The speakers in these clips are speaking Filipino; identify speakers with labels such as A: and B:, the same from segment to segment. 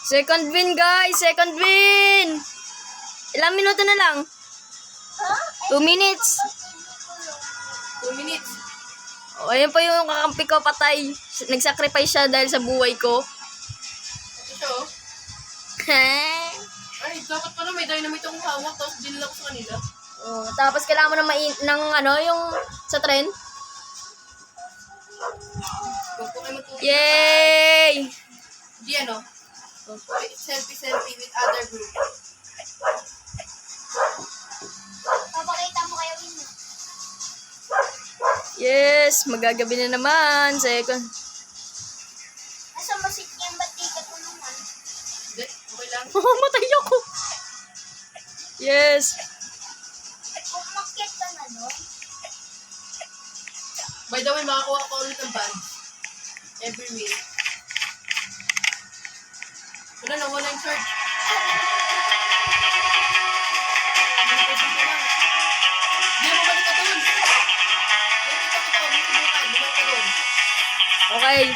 A: Second win, guys. Second win. Ilang minuto na lang? 2 minutes.
B: 2 minutes.
A: O, ayun pa yung kakampi ko, patay. Nag-sacrifice siya dahil sa buhay ko.
B: Ito siya, oh. Ay, dapat pala may dynamite akong hawak, tapos dinala ko sa kanila.
A: Oh, tapos kailangan mo ng ano, yung sa tren.
B: Huwag po kayo matulog.
A: Yay!
B: Di ano? Selfie with other group.
C: Papakita mo kayo yun.
A: Yes, magagabi na naman. Second.
C: Nasa masit yan, ba't di ka tulungan?
B: Hindi, okay lang.
A: Matay ako. Yes.
C: Kung umakyat ka na doon,
B: By the way, makakuha ko ulit ng band. Every week. Wala na, wala yung charge. Hindi mo balik ka doon. Nakita kita, bumalik ka doon.
A: Okay.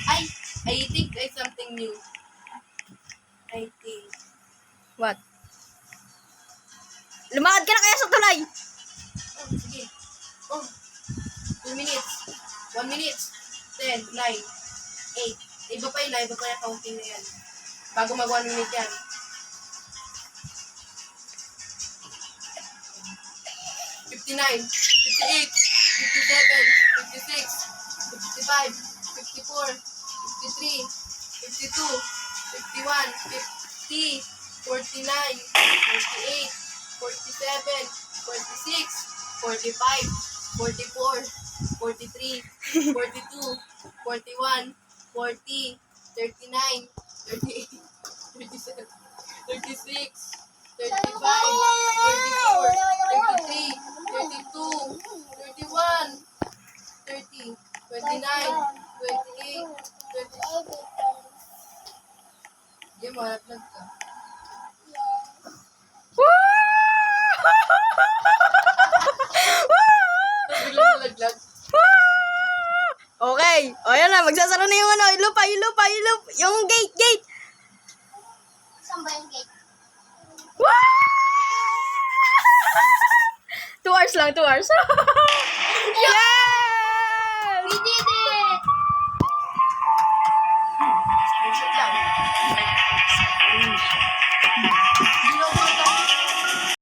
B: Ay, I think I something new. I think.
A: What? Lumakad ka na kaya sa tulay.
B: Oh, sige. Oh, 2 minutes. 1 minute. 10, 9, 8. Iba pa yun, iba pa yung counting na yan. Bago mag 1 minute yan. 59, 58, 57, 56, 55, 54, 53, 52, 51, 50, 49, 48, 47, 46, 45, 44, 43, 42, 41, 40, 39, 38, 37, 36, 35, 34, 33, 32, 31, 30, 29, 28, 28. Di mo, nag-vlog ka. Tapos biglang nalaglag.
A: Okay. O, yan na. Magsasara na yung ano. Yung lupa. Yung gate.
C: saan ba yung gate?
A: 2 hours lang, 2 hours. Yes!
C: We did it!